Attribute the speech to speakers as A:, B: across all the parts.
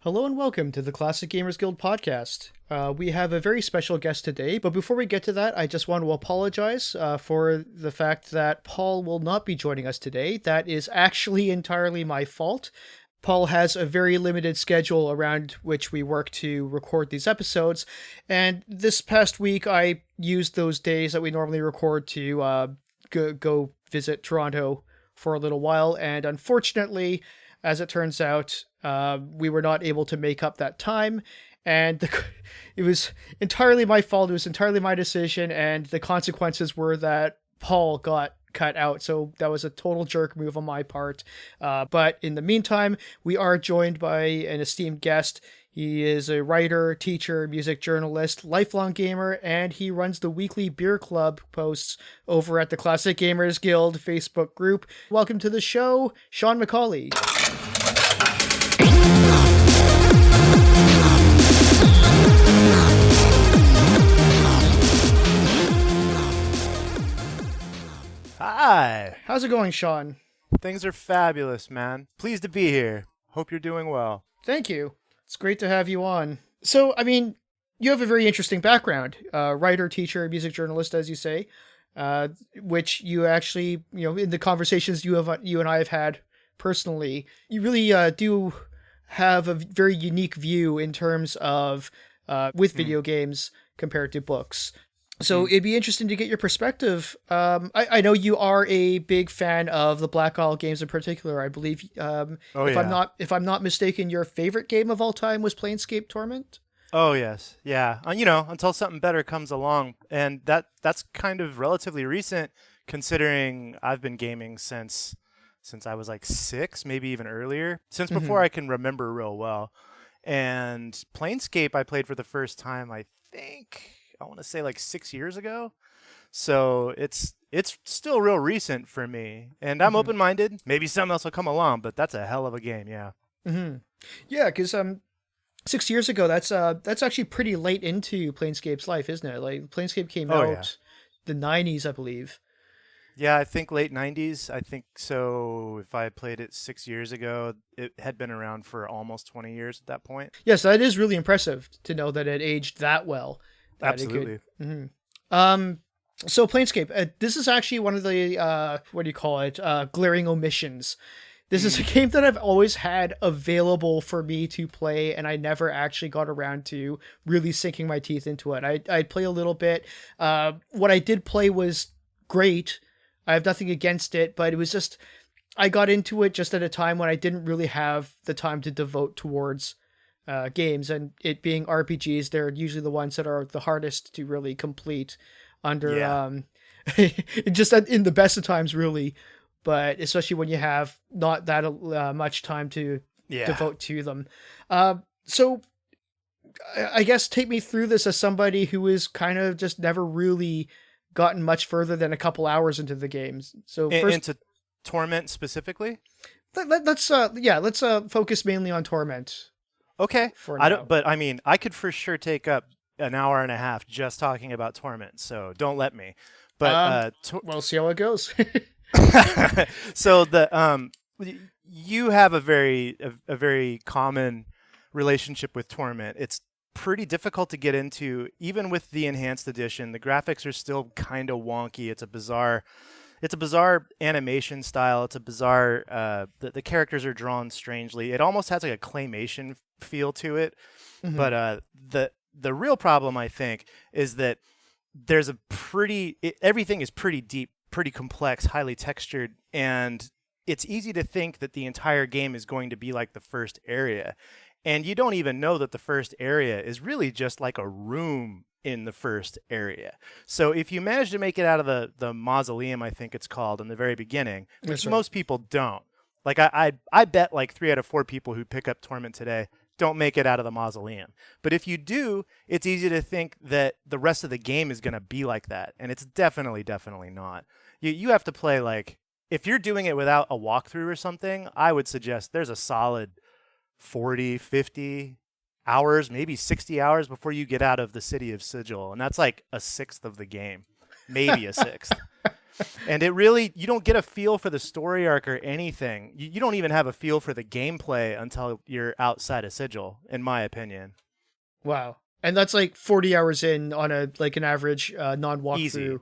A: Hello and welcome to the Classic Gamers Guild podcast. We have a very special guest today, but before we get to that, I just want to apologize for the fact that Paul will not be joining us today. That is actually entirely my fault. Paul has a very limited schedule around which we work to record these episodes, and this past week I used those days that we normally record to go visit Toronto for a little while, and unfortunately, as it turns out, we were not able to make up that time, and it was entirely my fault. It was entirely my decision, and the consequences were that Paul got cut out. So that was a total jerk move on my part. But in the meantime, we are joined by an esteemed guest. He is a writer, teacher, music journalist, lifelong gamer, and he runs the weekly beer club posts over at the Classic Gamers Guild Facebook group. Welcome to the show, Sean McCauley.
B: Hi.
A: How's it going, Sean?
B: Things are fabulous, man. Pleased to be here. Hope you're doing well.
A: Thank you. It's great to have you on. So, I mean, you have a very interesting background. Writer, teacher, music journalist, as you say, which you actually, in the conversations you and I have had personally, you really do have a very unique view in terms of with video games compared to books. So it'd be interesting to get your perspective. I know you are a big fan of the Black Isle games in particular. I believe, if I'm not mistaken, your favorite game of all time was Planescape Torment.
B: Oh yes, yeah. Until something better comes along, and that's kind of relatively recent, considering I've been gaming since I was like 6, maybe even earlier, since before I can remember real well. And Planescape I played for the first time, I want to say like 6 years ago. So it's still real recent for me, and I'm open-minded. Maybe something else will come along, but that's a hell of a game, yeah.
A: Yeah, because 6 years ago, that's actually pretty late into Planescape's life, isn't it? Like Planescape came out the 90s, I believe.
B: Yeah, I think late 90s. I think so. If I played it 6 years ago, it had been around for almost 20 years at that point.
A: Yes, that is really impressive to know that it aged that well.
B: Absolutely.
A: So Planescape, this is actually one of the glaring omissions. This is a game that I've always had available for me to play, and I never actually got around to really sinking my teeth into it. I'd play a little bit. What I did play was great. I have nothing against it, but it was just, I got into it just at a time when I didn't really have the time to devote towards games, and it being RPGs, they're usually the ones that are the hardest to really complete under just in the best of times, really, but especially when you have not that much time to devote to them. So I guess take me through this as somebody who is kind of just never really gotten much further than a couple hours into the games. So
B: into Torment specifically,
A: let's focus mainly on Torment.
B: Okay.
A: But
B: I could for sure take up an hour and a half just talking about Torment, so don't let me. But
A: we'll see how it goes.
B: So you have a very common relationship with Torment. It's pretty difficult to get into, even with the enhanced edition. The graphics are still kind of wonky. It's a bizarre animation style. It's a bizarre. The characters are drawn strangely. It almost has like a claymation feel to it. But the real problem, I think, is that there's everything is pretty deep, pretty complex, highly textured, and it's easy to think that the entire game is going to be like the first area. And you don't even know that the first area is really just like a room in the first area. So if you manage to make it out of the mausoleum, I think it's called, in the very beginning, which most people don't. Like I bet like 3 out of 4 people who pick up Torment today don't make it out of the mausoleum. But if you do, it's easy to think that the rest of the game is going to be like that. And it's definitely not. You have to play, like, if you're doing it without a walkthrough or something, I would suggest there's a solid 40, 50 hours, maybe 60 hours before you get out of the city of Sigil. And that's like a sixth of the game, maybe a sixth. And it really, you don't get a feel for the story arc or anything. You don't even have a feel for the gameplay until you're outside of Sigil, in my opinion.
A: Wow. And that's like 40 hours in on a like an average non-walkthrough.
B: Easy.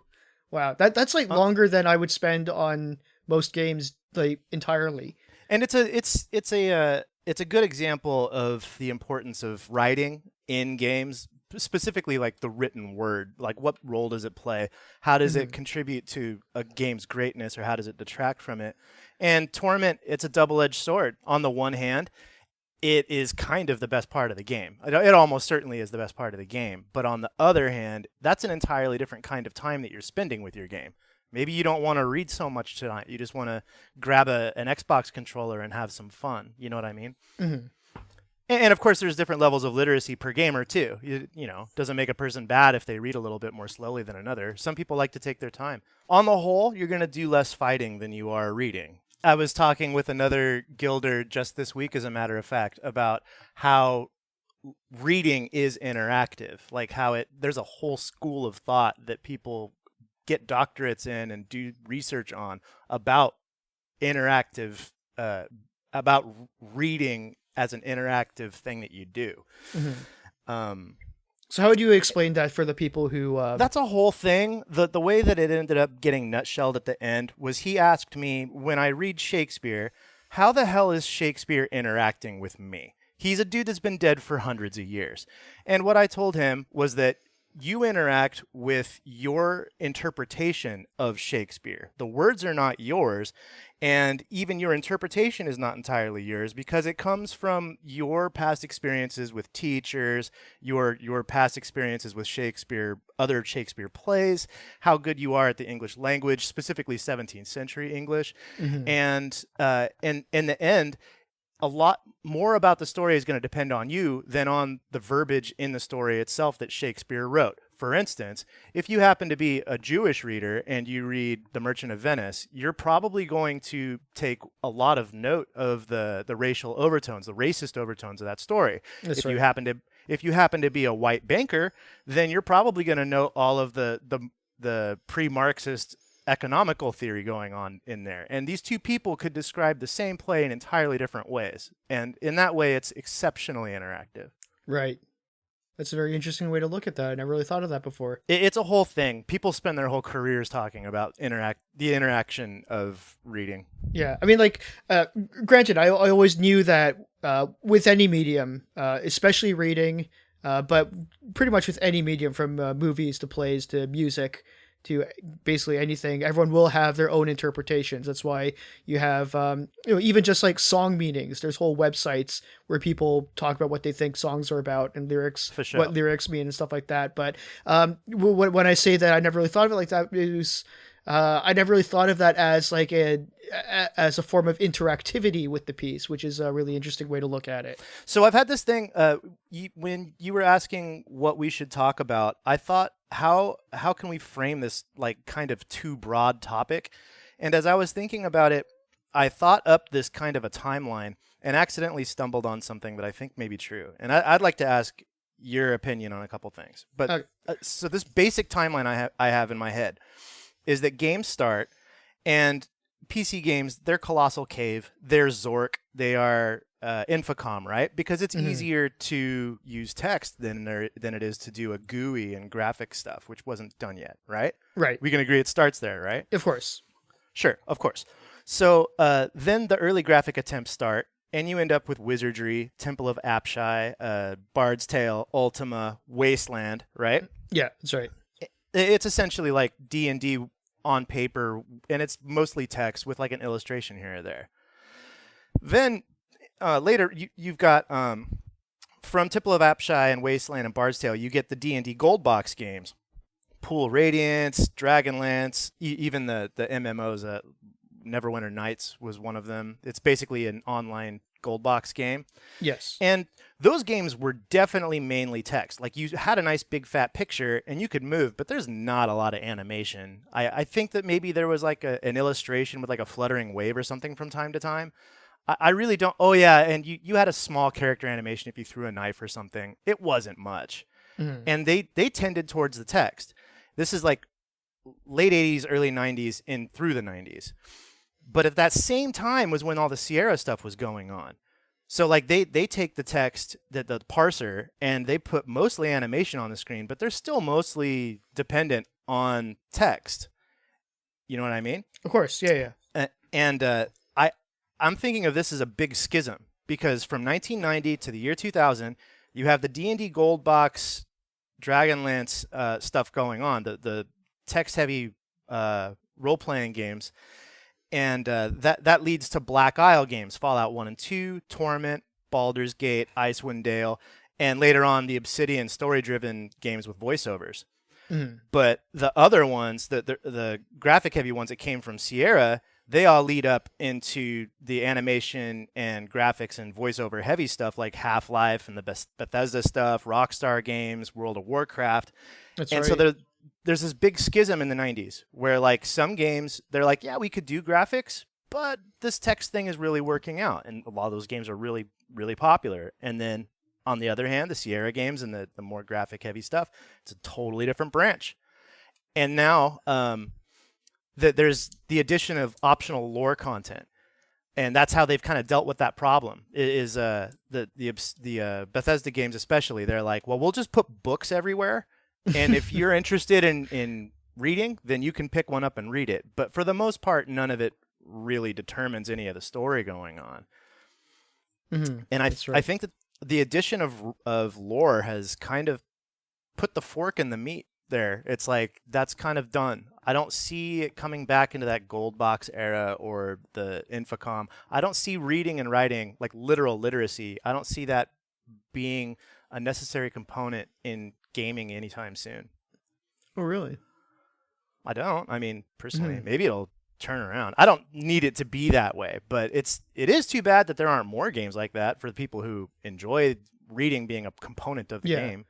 A: Wow. That's like longer than I would spend on most games like entirely.
B: And it's a good example of the importance of writing in games, specifically like the written word. Like, what role does it play? How does it contribute to a game's greatness, or how does it detract from it? And Torment, it's a double-edged sword. On the one hand, it is kind of the best part of the game. It almost certainly is the best part of the game. But on the other hand, that's an entirely different kind of time that you're spending with your game. Maybe you don't want to read so much tonight. You just want to grab an Xbox controller and have some fun. You know what I mean?
A: Mm-hmm.
B: And of course, there's different levels of literacy per gamer too. You know, doesn't make a person bad if they read a little bit more slowly than another. Some people like to take their time. On the whole, you're going to do less fighting than you are reading. I was talking with another guilder just this week, as a matter of fact, about how reading is interactive. Like how there's a whole school of thought that people get doctorates in and do research on about interactive, about reading as an interactive thing that you do.
A: Mm-hmm. So how would you explain that for the people who...
B: That's a whole thing. The way that it ended up getting nutshelled at the end was he asked me, when I read Shakespeare, how the hell is Shakespeare interacting with me? He's a dude that's been dead for hundreds of years. And what I told him was that you interact with your interpretation of Shakespeare. The words are not yours, and even your interpretation is not entirely yours because it comes from your past experiences with teachers, your past experiences with Shakespeare, other Shakespeare plays, how good you are at the English language, specifically 17th century English.
A: Mm-hmm.
B: And in the end, a lot more about the story is going to depend on you than on the verbiage in the story itself that Shakespeare wrote. For instance, if you happen to be a Jewish reader and you read The Merchant of Venice, you're probably going to take a lot of note of the racial overtones, the racist overtones of that story.
A: That's
B: if
A: right.
B: you happen to be a white banker, then you're probably going to know all of the pre-Marxist economical theory going on in there. And these two people could describe the same play in entirely different ways. And in that way, it's exceptionally interactive.
A: Right. That's a very interesting way to look at that. I never really thought of that before.
B: It's a whole thing. People spend their whole careers talking about the interaction of reading.
A: Yeah. I mean, like, granted, I always knew that with any medium, especially reading, but pretty much with any medium from movies to plays to music, to basically anything, everyone will have their own interpretations. That's why you have, even just like song meanings. There's whole websites where people talk about what they think songs are about and lyrics,
B: For sure.
A: what lyrics mean and stuff like that. But when I say that, I never really thought of it like that. I never really thought of that as like as a form of interactivity with the piece, which is a really interesting way to look at it.
B: So I've had this thing, when you were asking what we should talk about, I thought, how can we frame this like kind of too broad topic? And as I was thinking about it, I thought up this kind of a timeline and accidentally stumbled on something that I think may be true. And I'd like to ask your opinion on a couple things. But so this basic timeline I have in my head is that games start, and PC games, they're Colossal Cave, they're Zork, they are Infocom, right? Because it's easier to use text than it is to do a GUI and graphic stuff, which wasn't done yet, right?
A: Right.
B: We can agree it starts there, right?
A: Of course.
B: Sure, of course. So then the early graphic attempts start, and you end up with Wizardry, Temple of Apshai, Bard's Tale, Ultima, Wasteland, right?
A: Yeah, that's right.
B: It's essentially like D&D on paper, and it's mostly text with like an illustration here or there. Then later, you've got from Temple of Apshai and Wasteland and Bard's Tale, you get the D&D Gold Box games, Pool Radiance, Dragonlance, even the MMOs. Neverwinter Nights was one of them. It's basically an online Gold Box game.
A: Yes.
B: And those games were definitely mainly text. Like, you had a nice big fat picture and you could move, but there's not a lot of animation. I think that maybe there was like an illustration with like a fluttering wave or something from time to time. I really don't. Oh yeah, and you had a small character animation if you threw a knife or something. It wasn't much. And they tended towards the text. This is like late 80s, early 90s, and through the 90s. But at that same time was when all the Sierra stuff was going on. So like they take the text, the parser, and they put mostly animation on the screen, but they're still mostly dependent on text. You know what I mean?
A: Of course, yeah.
B: And I'm thinking of this as a big schism, because from 1990 to the year 2000, you have the D&D Gold Box, Dragonlance stuff going on, the text-heavy role-playing games, and that leads to Black Isle games, Fallout 1 and 2, Torment, Baldur's Gate, Icewind Dale, and later on the Obsidian story-driven games with voiceovers.
A: Mm-hmm.
B: But the other ones, the graphic-heavy ones that came from Sierra, they all lead up into the animation and graphics and voiceover heavy stuff like Half-Life and the Bethesda stuff, Rockstar Games, World of Warcraft.
A: That's
B: and
A: right.
B: So there's this big schism in the 90s where like some games, they're like, yeah, we could do graphics, but this text thing is really working out. And a lot of those games are really, really popular. And then on the other hand, the Sierra games and the more graphic heavy stuff, it's a totally different branch. And now, there's the addition of optional lore content, and that's how they've kind of dealt with that problem. Is the Bethesda games especially? They're like, well, we'll just put books everywhere, and if you're interested in reading, then you can pick one up and read it. But for the most part, none of it really determines any of the story going on.
A: Mm-hmm.
B: And I think that the addition of lore has kind of put the fork in the meat there. It's like that's kind of done. I don't see it coming back into that gold box era or the Infocom. I don't see reading and writing, like literal literacy, I don't see that being a necessary component in gaming anytime soon.
A: Oh, really?
B: I don't. I mean, personally,
A: Mm-hmm.
B: maybe it'll turn around. I don't need it to be that way, but it is too bad that there aren't more games like that for the people who enjoy reading being a component of the game.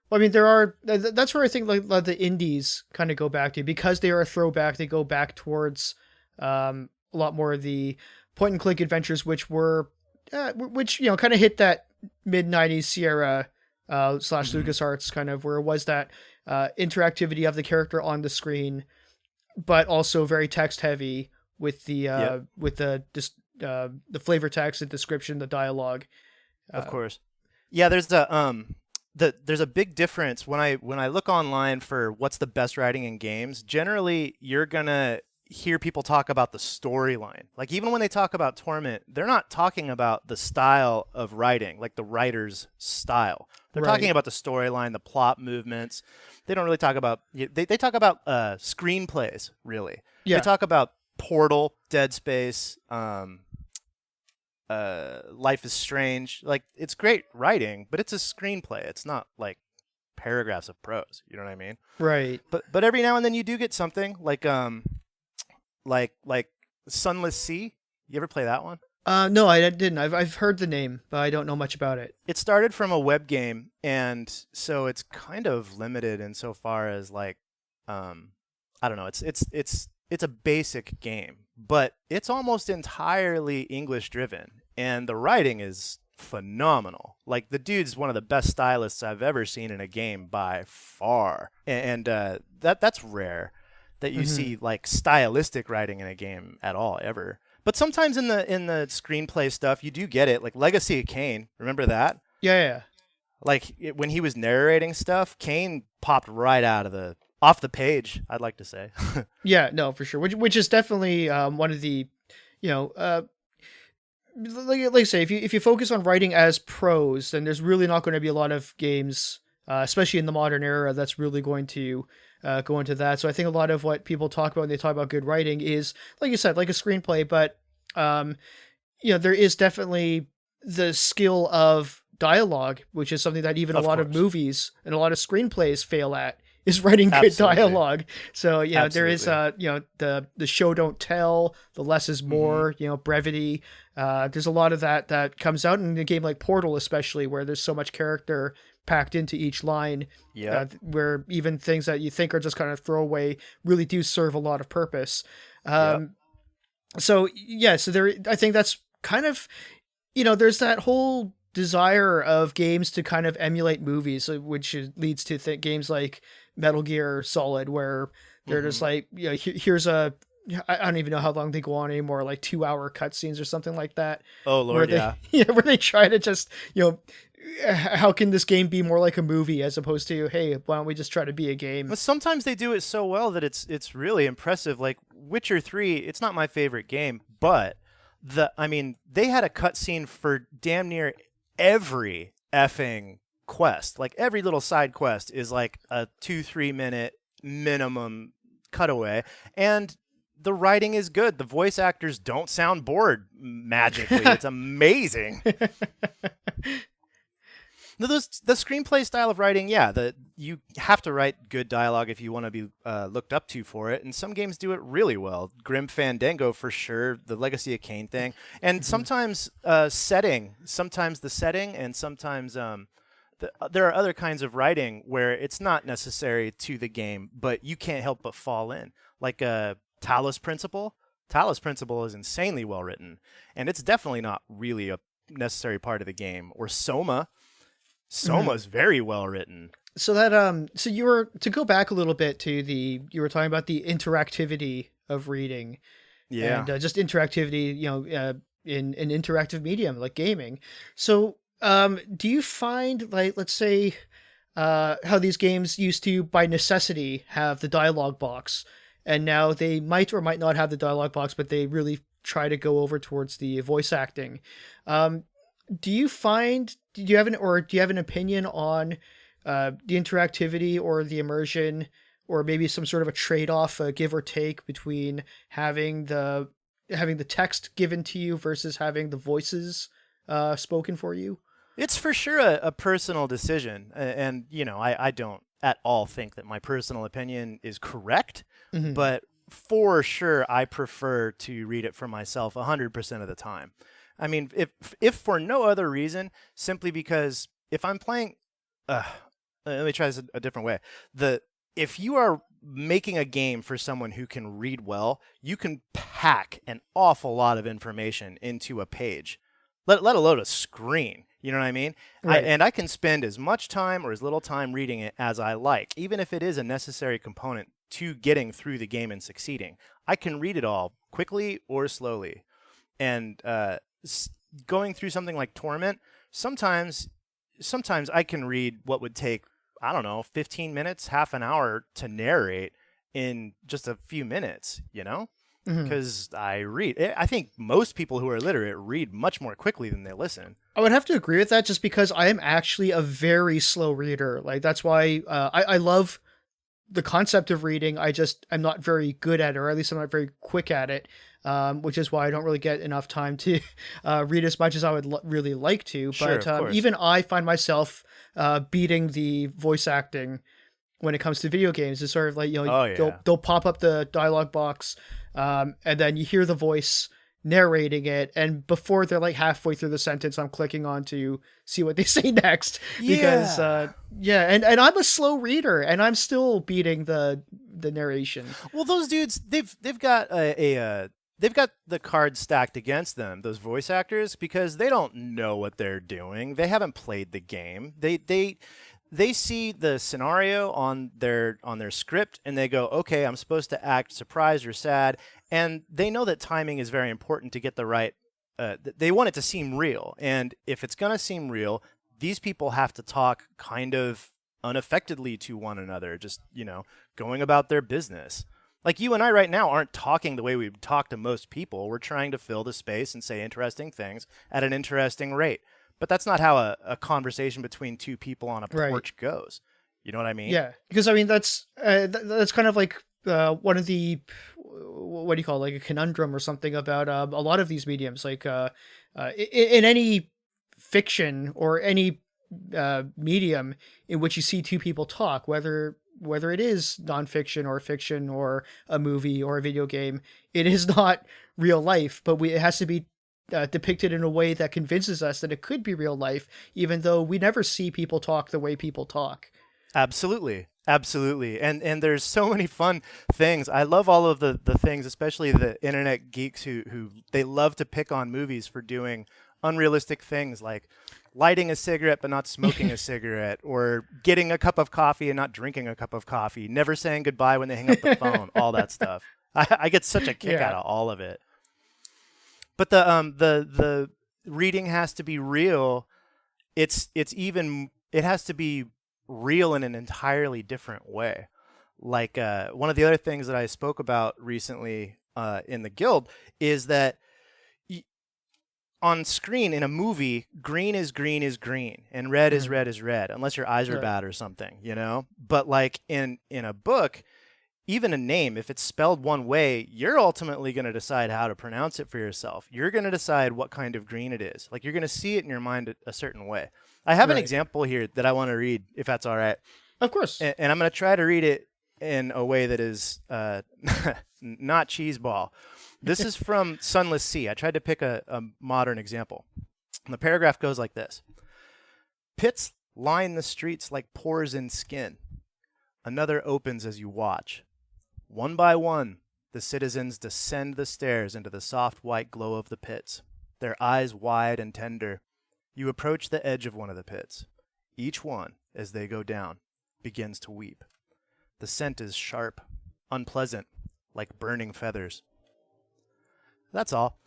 A: Well, I mean, there are. That's where I think like the indies kind of go back to, because they are a throwback. They go back towards a lot more of the point and click adventures, which kind of hit that mid '90s Sierra / LucasArts kind of, where it was that interactivity of the character on the screen, but also very text heavy with the the flavor text, the description, the dialogue.
B: Of course, yeah. There's a big difference when I look online for what's the best writing in games. Generally, you're gonna hear people talk about the storyline. Like even when they talk about Torment, they're not talking about the style of writing, like the writer's style. They're talking about the storyline, the plot movements. They don't really talk about. They talk about screenplays. Really,
A: Yeah.
B: They talk about Portal, Dead Space. Life is Strange. Like it's great writing, but it's a screenplay. It's not like paragraphs of prose. You know what I mean?
A: Right.
B: But every now and then you do get something like Sunless Sea. You ever play that one?
A: No, I didn't. I've heard the name, but I don't know much about it.
B: It started from a web game, and so it's kind of limited insofar as like I don't know. It's a basic game, but it's almost entirely English driven, and the writing is phenomenal. Like the dude's one of the best stylists I've ever seen in a game by far, and that's rare that you see like stylistic writing in a game at all ever. But sometimes in the screenplay stuff, you do get it. Like Legacy of Kain, remember that?
A: Yeah.
B: Like when he was narrating stuff, Kain popped right out of off the page, I'd like to say.
A: Yeah, no, for sure. Which is definitely one of the, like I say, if you focus on writing as prose, then there's really not going to be a lot of games, especially in the modern era, that's really going to go into that. So I think a lot of what people talk about when they talk about good writing is, like you said, like a screenplay, but there is definitely the skill of dialogue, which is something that even a lot of movies and a lot of screenplays fail at, is writing good dialogue. So there is the show don't tell, the less is more, brevity. There's a lot of that comes out in a game like Portal, especially, where there's so much character packed into each line. Where even things that you think are just kind of throwaway really do serve a lot of purpose. So there, I think that's kind of, there's that whole desire of games to kind of emulate movies, which leads to games like Metal Gear Solid, where they're just like, here's a, I don't even know how long they go on anymore, like 2-hour cutscenes or something like that.
B: Oh Lord,
A: where they, where they try to just, how can this game be more like a movie as opposed to, hey, why don't we just try to be a game?
B: But sometimes they do it so well that it's really impressive. Like Witcher 3, it's not my favorite game, but they had a cutscene for damn near every effing quest. Like every little side quest is like a 2-3 minute minimum cutaway, and the writing is good. The voice actors don't sound bored magically. It's amazing. The screenplay style of writing, you have to write good dialogue if you want to be looked up to for it, and some games do it really well. Grim Fandango for sure, the Legacy of Kain thing, and sometimes setting, and sometimes there are other kinds of writing where it's not necessary to the game, but you can't help but fall in, like Talos Principle. Talos Principle is insanely well written, and it's definitely not really a necessary part of the game. Or Soma. Soma's very well written.
A: So that so you were, to go back a little bit to you were talking about the interactivity of reading, and just interactivity, in an interactive medium like gaming. So do you find, like, let's say how these games used to by necessity have the dialogue box, and now they might or might not have the dialogue box, but they really try to go over towards the voice acting. Do you have an opinion on the interactivity or the immersion, or maybe some sort of a trade-off, give or take, between having the text given to you versus having the voices spoken for you?
B: It's for sure a personal decision, and I don't at all think that my personal opinion is correct, but for sure I prefer to read it for myself 100% of the time. I mean, if for no other reason, simply because if I'm playing, let me try this a different way. If you are making a game for someone who can read well, you can pack an awful lot of information into a page, let alone a screen. You know what I mean?
A: Right.
B: And I can spend as much time or as little time reading it as I like, even if it is a necessary component to getting through the game and succeeding. I can read it all quickly or slowly. And going through something like Torment, sometimes I can read what would take, I don't know, 15 minutes, half an hour to narrate in just a few minutes, because I read. I think most people who are literate read much more quickly than they listen.
A: I would have to agree with that, just because I am actually a very slow reader. Like, that's why I love the concept of reading. I'm not very good at it, or at least I'm not very quick at it. Which is why I don't really get enough time to read as much as I would really like to.
B: Sure,
A: But even I find myself beating the voice acting when it comes to video games. It's sort of like, they'll pop up the dialogue box, and then you hear the voice narrating it, and before they're like halfway through the sentence, I'm clicking on to see what they say next. Because and I'm a slow reader, and I'm still beating the narration.
B: Well, those dudes, they've got they've got the cards stacked against them, those voice actors, because they don't know what they're doing. They haven't played the game. They see the scenario on their script, and they go, okay, I'm supposed to act surprised or sad, and they know that timing is very important to get the right. They want it to seem real, and if it's gonna seem real, these people have to talk kind of unaffectedly to one another, just going about their business. Like you and I right now aren't talking the way we would talk to most people. We're trying to fill the space and say interesting things at an interesting rate. But that's not how a conversation between two people on a porch goes. You know what I mean?
A: Yeah, because I mean that's kind of like one of the, what do you call it, like a conundrum or something about a lot of these mediums. Like in any fiction or any medium in which you see two people talk, whether it is nonfiction or fiction or a movie or a video game, it is not real life, but it has to be depicted in a way that convinces us that it could be real life, even though we never see people talk the way people talk.
B: Absolutely. And there's so many fun things. I love all of the things, especially the internet geeks who they love to pick on movies for doing unrealistic things, like lighting a cigarette but not smoking a cigarette, or getting a cup of coffee and not drinking a cup of coffee, never saying goodbye when they hang up the phone, all that stuff. I get such a kick out of all of it. But the reading has to be real. It has to be real in an entirely different way. Like one of the other things that I spoke about recently in the Guild is that on screen in a movie, green is green is green, and red is red is red, unless your eyes are bad or something, you know? But like in a book, even a name, if it's spelled one way, you're ultimately going to decide how to pronounce it for yourself. You're going to decide what kind of green it is. Like, you're going to see it in your mind a certain way. I have an example here that I want to read, if that's all right.
A: Of course.
B: And I'm going to try to read it in a way that is not cheeseball. This is from Sunless Sea. I tried to pick a modern example. And the paragraph goes like this. Pits line the streets like pores in skin. Another opens as you watch. One by one, the citizens descend the stairs into the soft white glow of the pits, their eyes wide and tender. You approach the edge of one of the pits. Each one, as they go down, begins to weep. The scent is sharp, unpleasant, like burning feathers. That's all.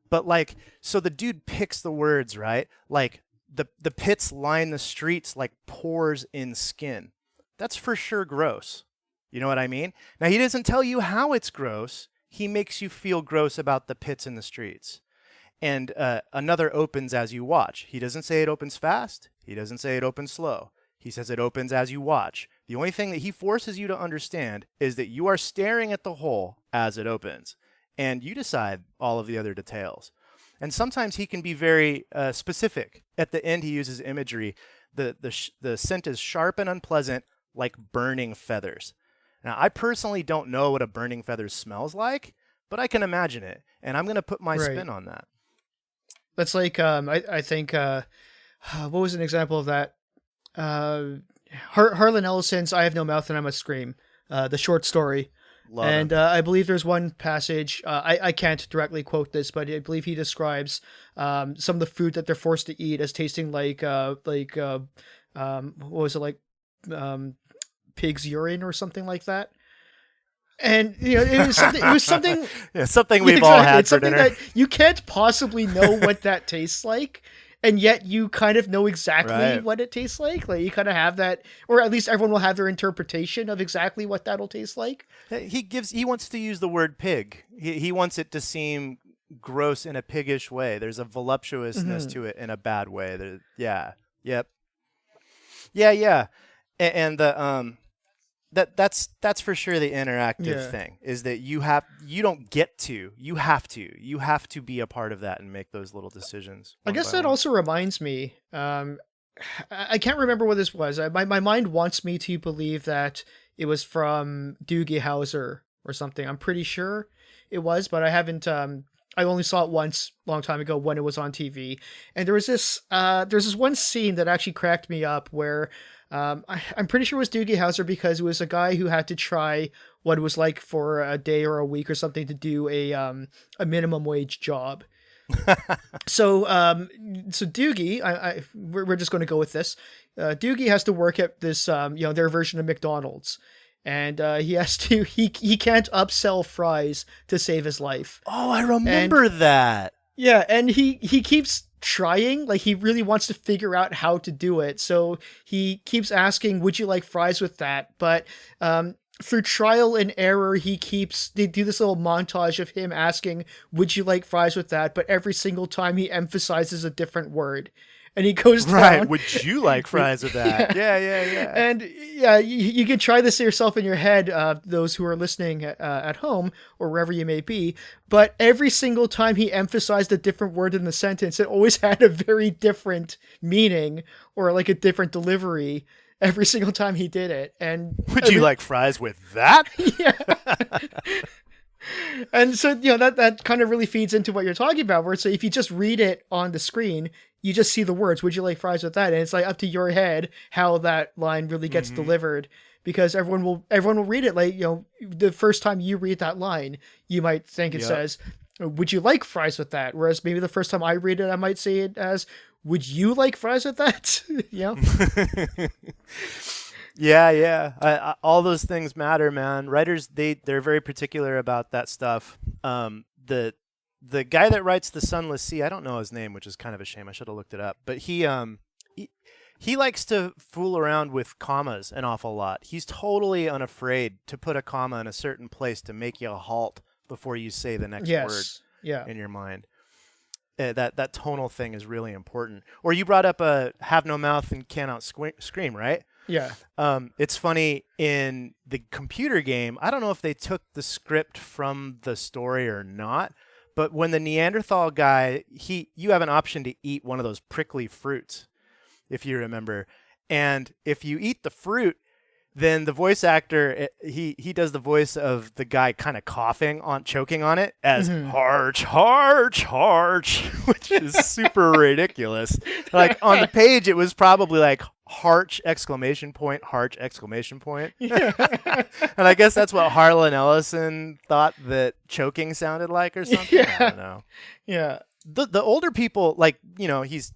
B: But like, so the dude picks the words, right? Like, the pits line the streets like pores in skin. That's for sure gross. You know what I mean? Now, he doesn't tell you how it's gross. He makes you feel gross about the pits in the streets. And another opens as you watch. He doesn't say it opens fast. He doesn't say it opens slow. He says it opens as you watch. The only thing that he forces you to understand is that you are staring at the hole as it opens. And you decide all of the other details. And sometimes he can be very specific. At the end, he uses imagery. The scent is sharp and unpleasant, like burning feathers. Now, I personally don't know what a burning feather smells like, but I can imagine it, and I'm going to put my spin on that.
A: That's like, I think, what was an example of that? Harlan Ellison's I Have No Mouth and I Must Scream, the short story. I believe there's one passage, I can't directly quote this, but I believe he describes some of the food that they're forced to eat as tasting like what was it, like pig's urine or something like that. And you know, it was something
B: yeah, something we've all had for dinner.
A: That you can't possibly know what that tastes like, and yet you kind of know exactly what it tastes like. Like, you kind of have that, or at least everyone will have their interpretation of exactly what that'll taste like.
B: He wants to use the word pig. He wants it to seem gross in a piggish way. There's a voluptuousness to it in a bad way. Yeah. And the that's for sure the interactive thing, is that you have to be a part of that and make those little decisions.
A: I guess that also reminds me, I can't remember what this was. My mind wants me to believe that it was from Doogie Howser or something. I'm pretty sure it was, but I haven't, I only saw it once a long time ago when it was on TV. And there's this one scene that actually cracked me up where I'm pretty sure it was Doogie Howser, because it was a guy who had to try what it was like for a day or a week or something to do a minimum wage job. So Doogie, we're just going to go with this. Doogie has to work at this, their version of McDonald's. And he can't upsell fries to save his life.
B: Oh, I remember that.
A: Yeah, and he keeps trying, like he really wants to figure out how to do it. So he keeps asking, would you like fries with that? But through trial and error, they do this little montage of him asking, would you like fries with that? But every single time he emphasizes a different word. And he goes down.
B: Right, would you like fries with that? Yeah.
A: And yeah, you can try this yourself in your head, those who are listening at home or wherever you may be. But every single time he emphasized a different word in the sentence, it always had a very different meaning or like a different delivery every single time he did it. And
B: would you like fries with that?
A: Yeah. And so, that kind of really feeds into what you're talking about, where so if you just read it on the screen, you just see the words, would you like fries with that? And it's like up to your head how that line really gets delivered, because everyone will read it. Like, the first time you read that line, you might think it says, would you like fries with that? Whereas maybe the first time I read it, I might say it as, would you like fries with that?
B: Yeah. All those things matter, man. Writers, they're very particular about that stuff. The guy that writes The Sunless Sea, I don't know his name, which is kind of a shame. I should have looked it up. But he likes to fool around with commas an awful lot. He's totally unafraid to put a comma in a certain place to make you halt before you say the next word in your mind. That tonal thing is really important. Or you brought up have no mouth and cannot scream, right?
A: Yeah.
B: It's funny, in the computer game, I don't know if they took the script from the story or not, but when the Neanderthal guy, you have an option to eat one of those prickly fruits, if you remember. And if you eat the fruit, then the voice actor, he does the voice of the guy kind of choking on it as harch, which is super ridiculous. Like on the page, it was probably like harch, exclamation point, harch, exclamation point.
A: Yeah.
B: And I guess that's what Harlan Ellison thought that choking sounded like or something.
A: Yeah.
B: I don't know.
A: Yeah.
B: The older people, like, he's,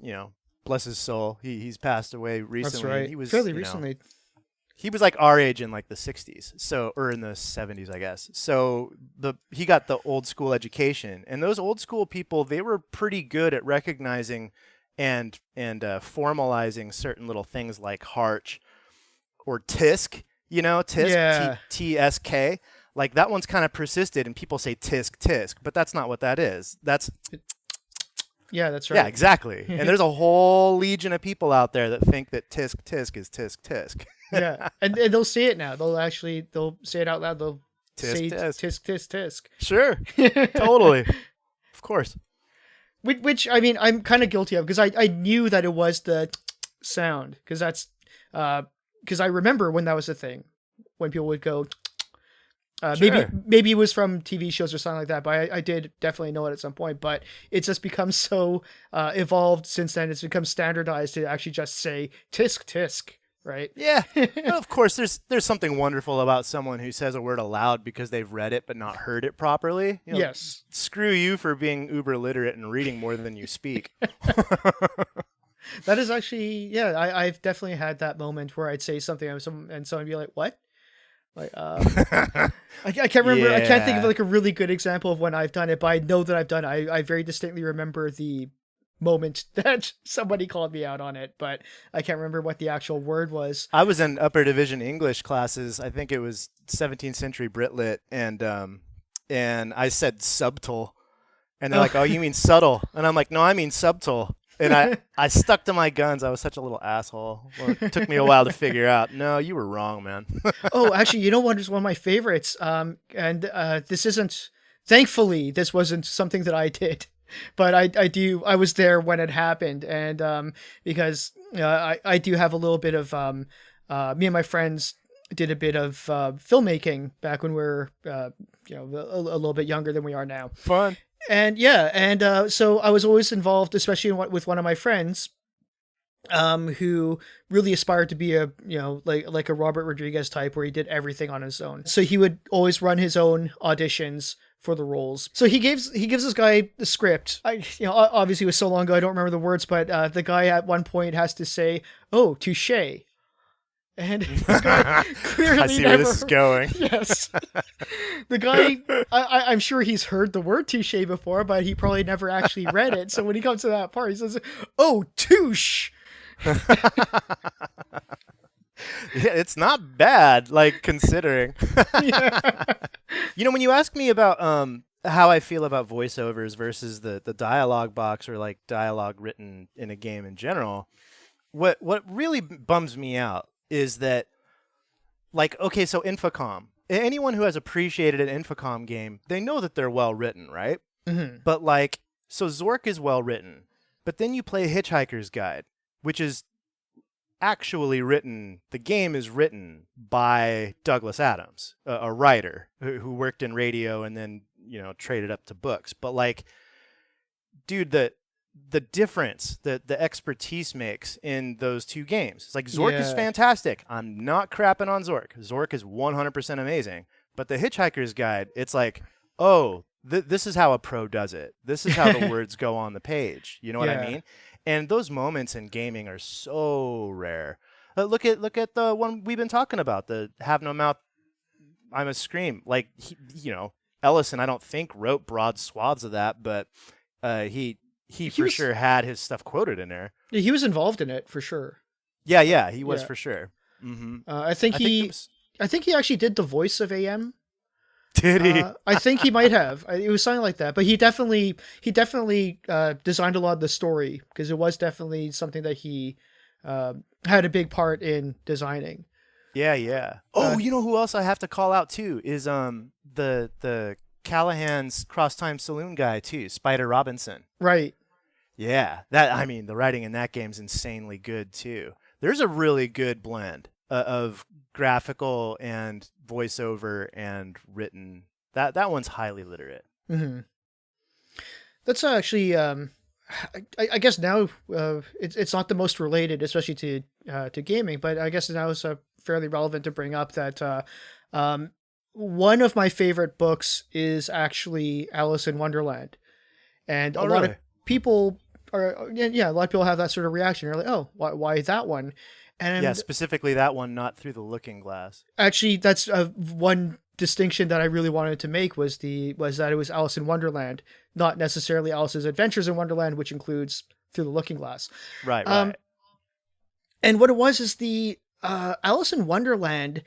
B: bless his soul, he's passed away recently.
A: That's right.
B: He was
A: fairly recently.
B: He was like our age in like the 60s, or in the 70s, I guess. So he got the old school education, and those old school people, they were pretty good at recognizing and formalizing certain little things like harch or tisk, tisk,
A: Yeah.
B: T-S-K. Like that one's kind of persisted, and people say tisk, but that's not what that is. That's
A: Yeah, that's right.
B: Yeah, exactly. And there's a whole legion of people out there that think that tisk is tisk.
A: Yeah, and they'll say it now. They'll say it out loud. They'll say
B: Tisk.
A: tisk.
B: Sure, totally, of course.
A: Which I mean, I'm kind of guilty of, because I knew that it was the sound, because that's because I remember when that was a thing, when people would go.
B: Sure.
A: Maybe it was from TV shows or something like that, but I did definitely know it at some point. But it's just become so evolved since then. It's become standardized to actually just say tisk, right?
B: Yeah. Well, of course, there's something wonderful about someone who says a word aloud because they've read it but not heard it properly.
A: Yes.
B: Screw you for being uber literate and reading more than you speak.
A: That is actually, yeah. I've definitely had that moment where I'd say something and someone would be like, "What?" Like, I can't remember.
B: Yeah.
A: I can't think of like a really good example of when I've done it, but I know that I've done it. I very distinctly remember the moment that somebody called me out on it, but I can't remember what the actual word was.
B: I was in upper division English classes. I think it was 17th century Britlit, and I said subtle, and they're like, "Oh, you mean subtle?" And I'm like, "No, I mean subtle." And I stuck to my guns. I was such a little asshole. Well, it took me a while to figure out. No, you were wrong, man.
A: Oh, actually, you know what is one of my favorites? This isn't. Thankfully, this wasn't something that I did, but I was there when it happened, and because I do have a little bit of me and my friends did a bit of filmmaking back when we were a little bit younger than we are now.
B: Fun.
A: And so I was always involved, especially with one of my friends, who really aspired to be like a Robert Rodriguez type, where he did everything on his own. So he would always run his own auditions for the roles. So he gives this guy the script. Obviously it was so long ago I don't remember the words, but the guy at one point has to say, "Oh, touche." And the guy clearly
B: I see where this is going.
A: Yes. The guy, I'm sure he's heard the word touche before, but he probably never actually read it. So when he comes to that part, he says, "Oh, touche."
B: Yeah, it's not bad, like, considering.
A: Yeah.
B: When you ask me about how I feel about voiceovers versus the dialogue box, or like dialogue written in a game in general, what really bums me out is that, like, okay, so Infocom. Anyone who has appreciated an Infocom game, they know that they're well written, right?
A: Mm-hmm.
B: But like, so Zork is well written, but then you play Hitchhiker's Guide, which is actually written. The game is written by Douglas Adams, a writer who worked in radio and then traded up to books. But like, dude, the difference that the expertise makes in those two games. It's like, Zork is fantastic. I'm not crapping on Zork. Zork is 100% amazing. But the Hitchhiker's Guide, it's like, oh, this is how a pro does it. This is how the words go on the page. You know what I mean? And those moments in gaming are so rare. Look at the one we've been talking about, the have no mouth, I must scream. Like, Ellison, I don't think wrote broad swaths of that, but he for sure had his stuff quoted in there.
A: Yeah, he was involved in it for sure.
B: Yeah, he was for sure. Mm-hmm.
A: I think he actually did the voice of AM.
B: Did he?
A: I think he might have. It was something like that. But he definitely designed a lot of the story, because it was definitely something that he had a big part in designing.
B: Yeah. Oh, you know who else I have to call out too is the Callahan's Cross Time Saloon guy too, Spider Robinson.
A: Right.
B: Yeah, the writing in that game's insanely good too. There's a really good blend of graphical and voiceover and written. That one's highly literate.
A: Mm-hmm. That's actually, I guess now it's not the most related, especially to gaming, but I guess now it's fairly relevant to bring up that one of my favorite books is actually Alice in Wonderland, and a lot of people a lot of people have that sort of reaction. They're like, oh, why that one? And
B: specifically that one, not Through the Looking Glass.
A: Actually, that's one distinction that I really wanted to make was that it was Alice in Wonderland, not necessarily Alice's Adventures in Wonderland, which includes Through the Looking Glass.
B: Right.
A: And what it was is the Alice in Wonderland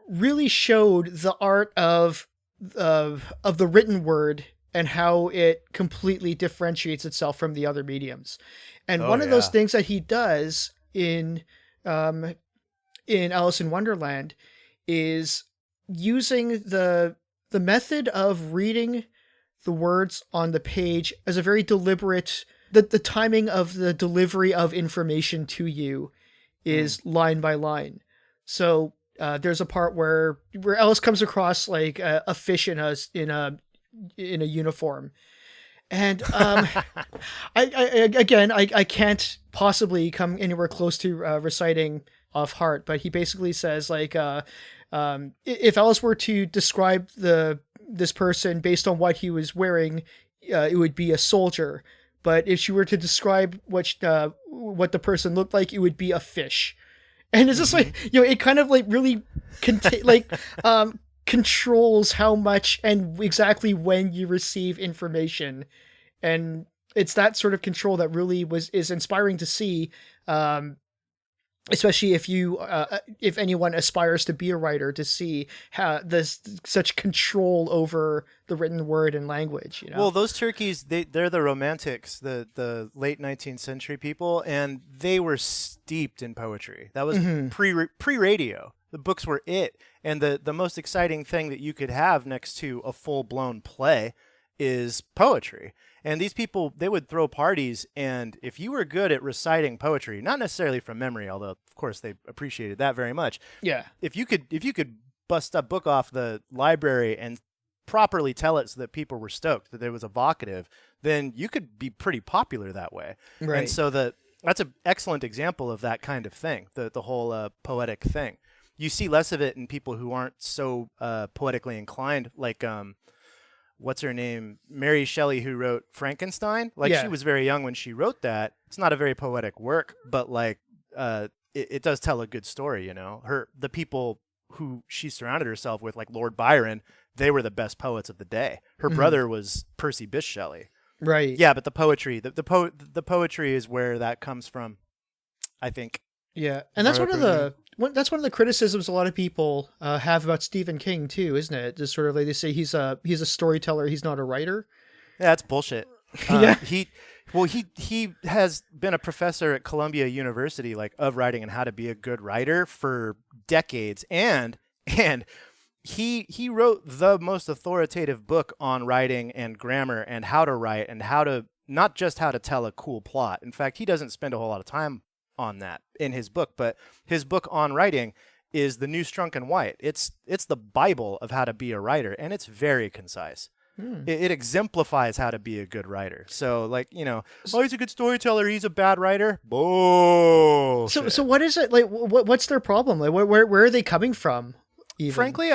A: really showed the art of the written word and how it completely differentiates itself from the other mediums. And one of those things that he does in Alice in Wonderland is using the method of reading the words on the page as a very deliberate, the timing of the delivery of information to you is line by line. So there's a part where Alice comes across like a fish in a uniform. And I can't possibly come anywhere close to reciting off heart, but he basically says like, if Alice were to describe this person based on what he was wearing, it would be a soldier. But if she were to describe what the person looked like, it would be a fish. And it's just like, it kind of like really controls how much and exactly when you receive information. And it's that sort of control that really is inspiring to see, especially if anyone aspires to be a writer, to see how there's such control over the written word and language.
B: Well, those turkeys, they're the Romantics, the late 19th century people, and they were steeped in poetry. That was pre-radio. The books were it. And the most exciting thing that you could have next to a full-blown play is poetry. And these people, they would throw parties, and if you were good at reciting poetry, not necessarily from memory, although of course they appreciated that very much.
A: Yeah.
B: If you could bust a book off the library and properly tell it so that people were stoked, that it was evocative, then you could be pretty popular that way.
A: Right.
B: And so that's an excellent example of that kind of thing, the whole poetic thing. You see less of it in people who aren't so poetically inclined, like what's her name? Mary Shelley, who wrote Frankenstein. She was very young when she wrote that. It's not a very poetic work, but it does tell a good story, the people who she surrounded herself with, like Lord Byron, they were the best poets of the day. Her brother was Percy Bysshe Shelley.
A: Right.
B: Yeah, but the poetry, the poetry is where that comes from, I think.
A: Yeah. And that's one of the criticisms a lot of people have about Stephen King too, isn't it? Just sort of like they say he's a storyteller, he's not a writer.
B: Yeah, that's bullshit. He has been a professor at Columbia University, of writing and how to be a good writer for decades, and he wrote the most authoritative book on writing and grammar and how to write and how to, not just how to tell a cool plot. In fact, he doesn't spend a whole lot of time on that in his book, but his book on writing is The New Strunk and White. It's the Bible of how to be a writer, and it's very concise. It exemplifies how to be a good writer. So, he's a good storyteller, he's a bad writer. Bullshit.
A: So what is it like? What's their problem? Like, where are they coming from? Even?
B: Frankly,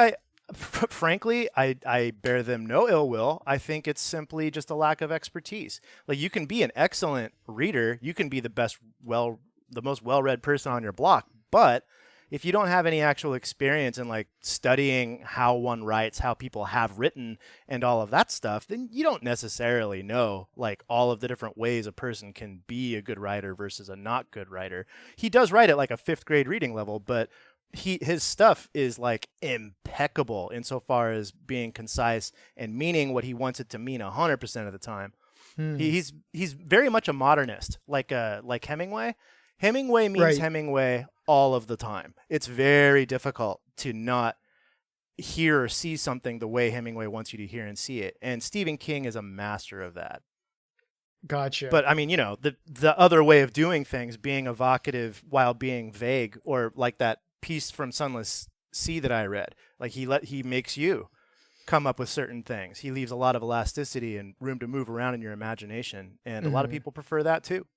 B: Frankly, I bear them no ill will. I think it's simply just a lack of expertise. Like, you can be an excellent reader, you can be the most well-read person on your block, but if you don't have any actual experience in like studying how one writes, how people have written, and all of that stuff, then you don't necessarily know like all of the different ways a person can be a good writer versus a not good writer. He does write at like a 5th grade reading level, but his stuff is like impeccable insofar as being concise and meaning what he wants it to mean 100% of the time. He's very much a modernist, like Hemingway. Hemingway means
A: Right.
B: Hemingway all of the time. It's very difficult to not hear or see something the way Hemingway wants you to hear and see it. And Stephen King is a master of that.
A: Gotcha.
B: But I mean, the other way of doing things, being evocative while being vague, or like that piece from Sunless Sea that I read, like he makes you come up with certain things. He leaves a lot of elasticity and room to move around in your imagination, and a lot of people prefer that too.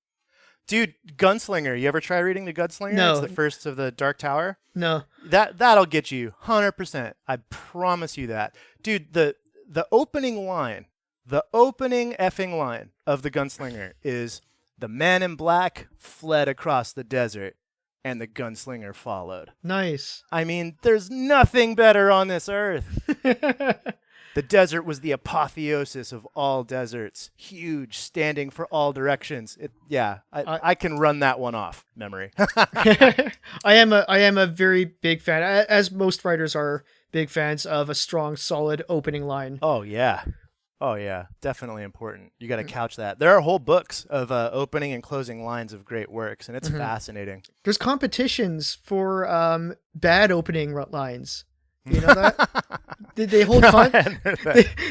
B: Dude, Gunslinger, you ever try reading the Gunslinger?
A: No.
B: It's the first of the Dark Tower.
A: No.
B: That'll get you 100%. I promise you that. Dude, the opening line, the opening effing line of the Gunslinger is, "The man in black fled across the desert and the gunslinger followed."
A: Nice.
B: I mean, there's nothing better on this earth. The desert was the apotheosis of all deserts, huge, standing for all directions. I can run that one off memory.
A: I am a very big fan, as most writers are big fans of a strong, solid opening line.
B: Oh yeah, definitely important. You got to couch that. There are whole books of opening and closing lines of great works, and it's fascinating.
A: There's competitions for bad opening lines. You know that? They hold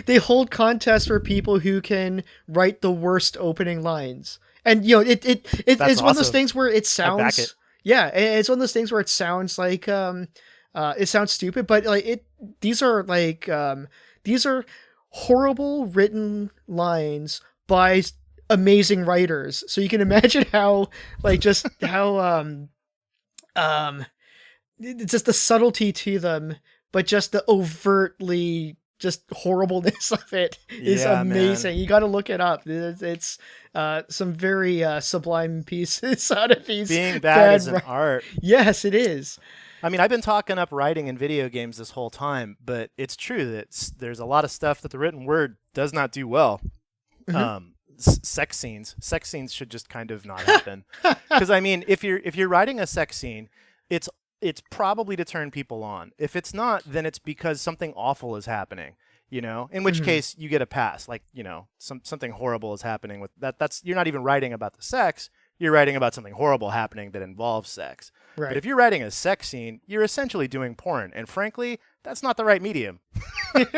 A: they hold contests for people who can write the worst opening lines. And it's one of those things where it sounds it's one of those things where it sounds like it sounds stupid, but like these are horrible written lines by amazing writers. So you can imagine how it's just the subtlety to them, but just the overtly just horribleness of it is amazing. Man. You got to look it up. It's some very sublime pieces out of these.
B: Being bad is an art.
A: Yes, it is.
B: I mean, I've been talking up writing in video games this whole time, but it's true that there's a lot of stuff that the written word does not do well. Sex scenes should just kind of not happen. Because I mean, if you're writing a sex scene, it's probably to turn people on. If it's not, then it's because something awful is happening, in which case you get a pass. Like, something horrible is happening with that. You're not even writing about the sex. You're writing about something horrible happening that involves sex.
A: Right.
B: But if you're writing a sex scene, you're essentially doing porn. And frankly, that's not the right medium. There's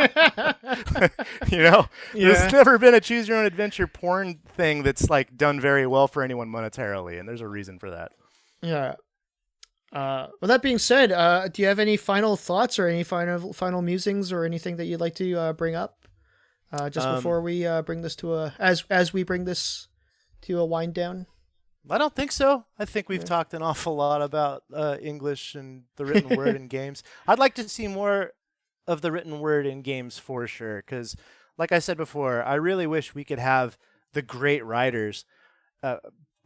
B: never been a choose your own adventure porn thing that's like done very well for anyone monetarily. And there's a reason for that.
A: Yeah. Well, that being said, do you have any final thoughts or any final musings or anything that you'd like to bring up just before we bring this to as we bring this to a wind down?
B: I don't think so. I think we've talked an awful lot about English and the written word in games. I'd like to see more of the written word in games for sure, because like I said before, I really wish we could have the great writers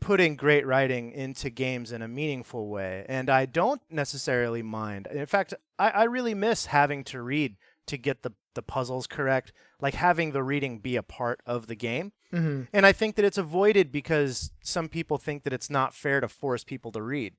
B: putting great writing into games in a meaningful way. And I don't necessarily mind. In fact, I really miss having to read to get the puzzles correct, like having the reading be a part of the game.
A: Mm-hmm.
B: And I think that it's avoided because some people think that it's not fair to force people to read.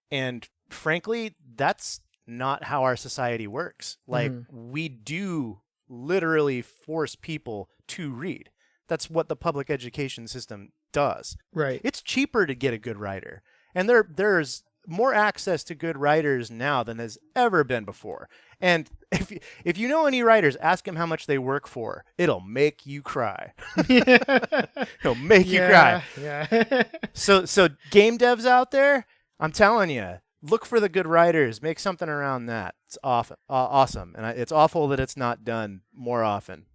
B: And frankly, that's not how our society works. Like, we do literally force people to read. That's what the public education system does.
A: Right.
B: It's cheaper to get a good writer. And there's more access to good writers now than has ever been before. And if you know any writers, ask them how much they work for. It'll make you cry. It'll make you cry.
A: Yeah.
B: So game devs out there, I'm telling you, look for the good writers. Make something around that. It's awesome. And it's awful that it's not done more often.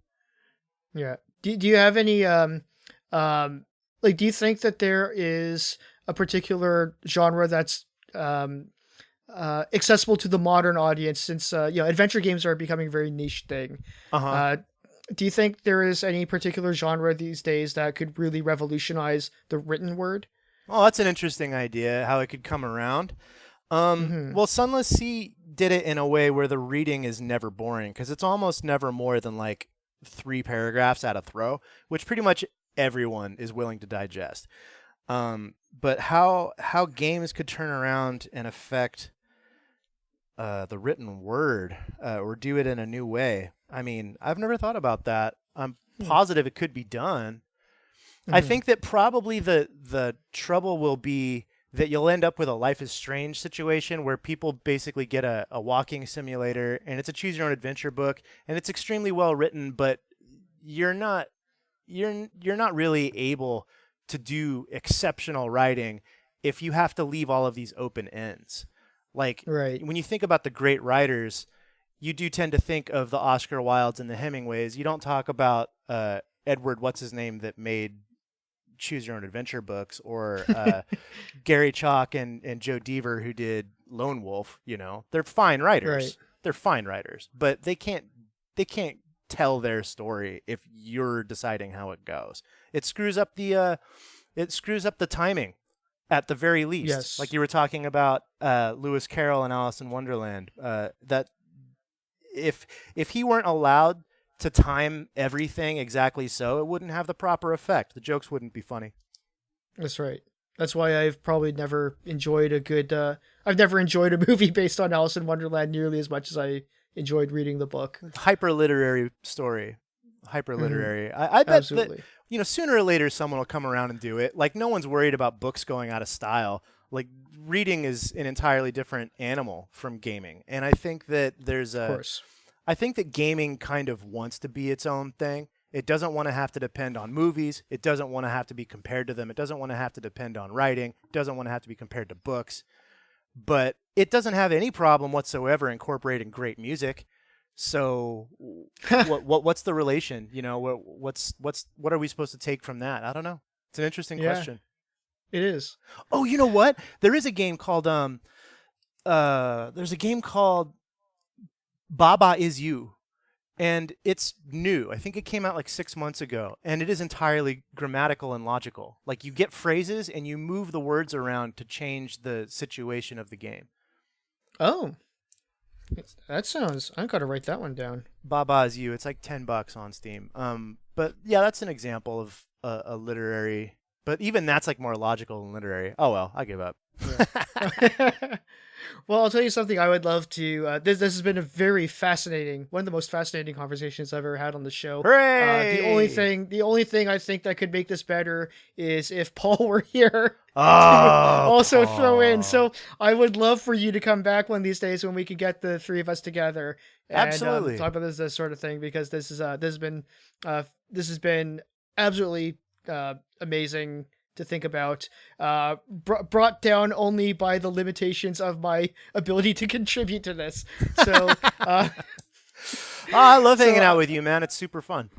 A: Yeah. Do you have any do you think that there is a particular genre that's accessible to the modern audience, since adventure games are becoming a very niche thing.
B: Uh-huh.
A: Do you think there is any particular genre these days that could really revolutionize the written word?
B: Well, that's an interesting idea, how it could come around.
A: Mm-hmm.
B: Well, Sunless Sea did it in a way where the reading is never boring, because it's almost never more than like 3 paragraphs at a throw, which pretty much everyone is willing to digest. But how games could turn around and affect the written word, or do it in a new way. I mean, I've never thought about that. I'm positive it could be done.
A: Mm-hmm.
B: I think that probably the trouble will be that you'll end up with a Life is Strange situation where people basically get a walking simulator, and it's a choose your own adventure book, and it's extremely well written, but you're not really able to do exceptional writing if you have to leave all of these open ends. Like,
A: Right.
B: when you think about the great writers, you do tend to think of the Oscar Wildes and the Hemingways. You don't talk about Edward, what's his name, that made Choose Your Own Adventure books, or Gary Chalk and Joe Deaver, who did Lone Wolf. You know, they're fine writers.
A: Right.
B: They're fine writers, but they can't tell their story if you're deciding how it goes. It screws up the timing at the very least.
A: Yes.
B: Like you were talking about Lewis Carroll and Alice in Wonderland. That if he weren't allowed to time everything exactly so, it wouldn't have the proper effect. The jokes wouldn't be funny.
A: That's right. That's why I've probably never enjoyed I've never enjoyed a movie based on Alice in Wonderland nearly as much as I enjoyed reading the book.
B: Hyper literary story. Hyper literary. I bet
A: Absolutely.
B: that sooner or later someone will come around and do it. Like, no one's worried about books going out of style. Like, reading is an entirely different animal from gaming, and I think that
A: Of course.
B: I think that gaming kind of wants to be its own thing. It doesn't want to have to depend on movies. It doesn't want to have to be compared to them. It doesn't want to have to depend on writing. It doesn't want to have to be compared to books. But it doesn't have any problem whatsoever incorporating great music. So what's the relation? What are we supposed to take from that? I don't know. It's an interesting question.
A: It is.
B: Oh, you know what? There is a game called Baba Is You, and it's new. I think it came out like 6 months ago, and it is entirely grammatical and logical. Like, you get phrases and you move the words around to change the situation of the game.
A: Oh, that sounds. I've got to write that one down.
B: Baba Is You. It's like $10 on Steam. But yeah, that's an example of a literary. But even that's like more logical than literary. Oh well, I give up.
A: Yeah. Well, I'll tell you something. I would love to. This has been a very fascinating, one of the most fascinating conversations I've ever had on the show.
B: Hooray!
A: The only thing I think that could make this better is if Paul were here
B: Oh,
A: to also
B: Paul.
A: throw in. So I would love for you to come back one of these days when we could get the three of us together and
B: Absolutely.
A: talk about this sort of thing, because this has been absolutely amazing to think about, brought down only by the limitations of my ability to contribute to this. So,
B: I love hanging out with you, man. It's super fun.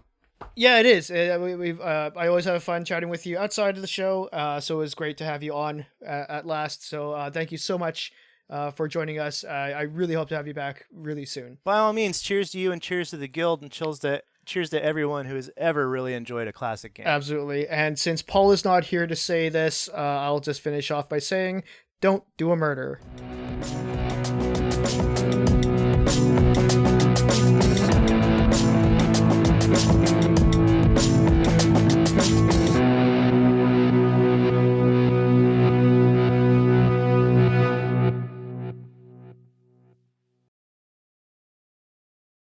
A: Yeah, it is. I always have fun chatting with you outside of the show. So it was great to have you on at last. So thank you so much for joining us. I really hope to have you back really soon.
B: By all means, cheers to you, and cheers to the guild, and cheers to everyone who has ever really enjoyed a classic game.
A: Absolutely. And since Paul is not here to say this, I'll just finish off by saying, don't do a murder.